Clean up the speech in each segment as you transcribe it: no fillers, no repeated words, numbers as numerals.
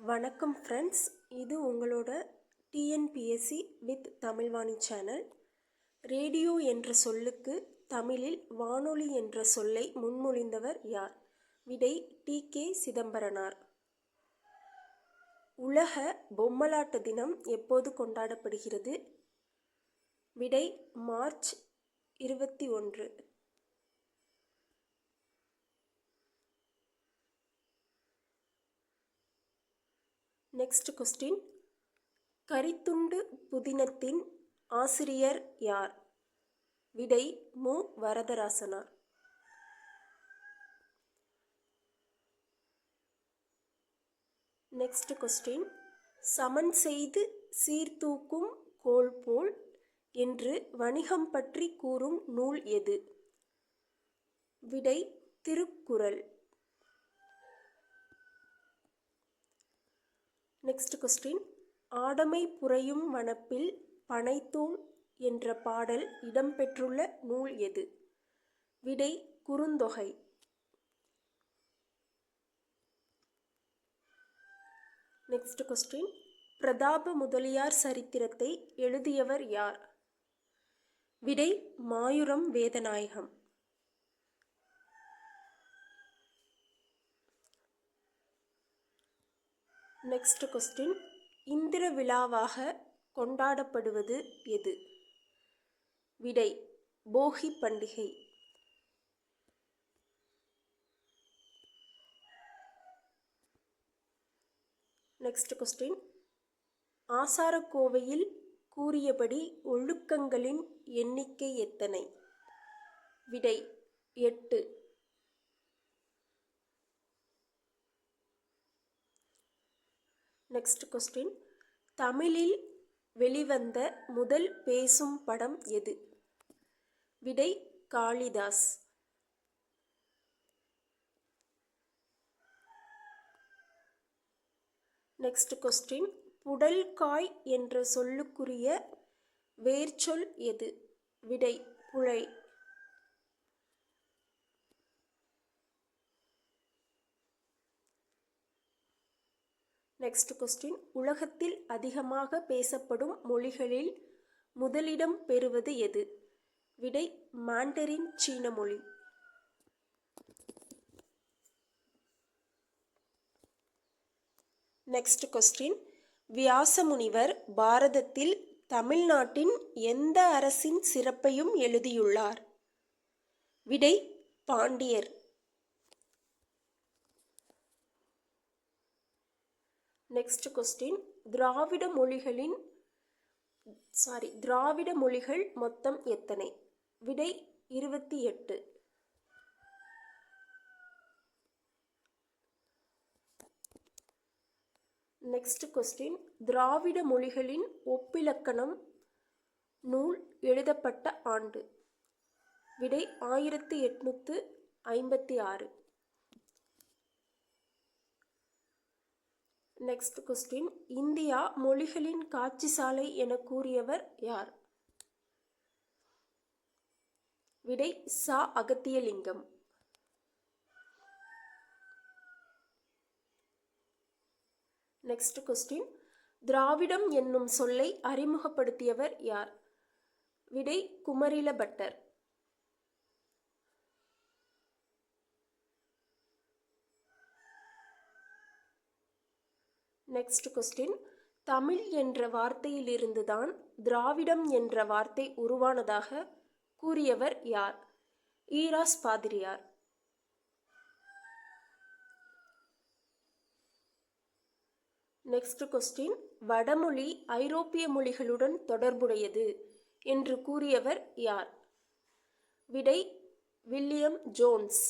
வணக்கம் ஃப்ரெண்ட்ஸ், இது உங்களோட TNPSC with Tamilvani channel. Radio என்ற சொல்லுக்கு தமிழில் வானொலி என்ற சொல்லை முன்மொழிந்தவர் யார்? விடை டி.கே. சிதம்பரனார். உலக பொம்மலாட்ட தினம் எப்போது கொண்டாடப்படுகிறது? விடை மார்ச் 21. Next question. கரித்துண்டு புதினத்தின் ஆசிரியர் யார்? விடை மு. வரதராசனார். Next question. சமன் செய்து சீர்தூக்கும் கோல் போல் என்று வணிகம் பற்றி கூறும் நூல் எது? விடை திருக்குறள். Next question. ஆடமை புரையும் வனப்பில் பனைத்தூள் என்ற பாடல் இடம்பெற்றுள்ள நூல் எது? விடை குறுந்தொகை. Next question. பிரதாப முதலியார் சரித்திரத்தை எழுதியவர் யார்? விடை மாயூரம் வேதநாயகம். Next question. இந்திர விழாவாக கொண்டாடப்படுவது எது? விடை போகி பண்டிகை. Next question. ஆசாரக்கோவையில் கூறியபடி ஒழுக்கங்களின் எண்ணிக்கை எத்தனை? விடை 8. Next question. தமிழில் வெளிவந்த முதல் பேசும் படம் எது? விடை காளிதாஸ். Next question. புடல்காய் என்ற சொல்லுக்குரிய வேர்ச்சொல் எது? விடை புழை. Next question. உலகத்தில் அதிகமாக பேசப்படும் மொழிகளில் முதலிடம் பெறுவது எது? விடை மாண்டரின் சீன மொழி. Next question. வியாசமுனிவர் பாரதத்தில் தமிழ்நாட்டின் எந்த அரசின் சிறப்பையும் எழுதியுள்ளார்? விடை பாண்டியர். Next question. திராவிட மொழிகள் மொத்தம் எத்தனை? விடை 28. Next question. திராவிட மொழிகளின் ஒப்பிலக்கணம் நூல் எழுதப்பட்ட ஆண்டு? விடை 1856. Next question. இந்தியா மொழிகளின் காட்சி சாலை என கூறியவர் யார்? விடை சா. அகத்தியலிங்கம். Next question. திராவிடம் என்னும் சொல்லை அறிமுகப்படுத்தியவர் யார்? விடை குமரில பட்டர். Next question. தமிழ் என்ற வார்த்தையிலிருந்துதான் திராவிடம் என்ற வார்த்தை உருவானதாக கூறியவர் யார்? ஈராஸ் பாதிரியார். Next question. வடமொழி ஐரோப்பிய மொழிகளுடன் தொடர்புடையது என்று கூறியவர் யார்? விடை William Jones.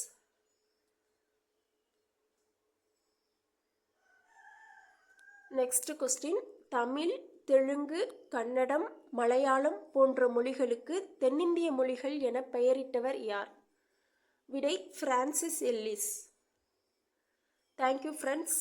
Next question. Tamil, Telugu, Kannada, Malayalam போன்ற மொழிகளுக்கு தென்னிந்திய மொழிகள் என பெயரிட்டவர் யார்? விடை பிரான்சிஸ் எல்லிஸ். Thank you friends.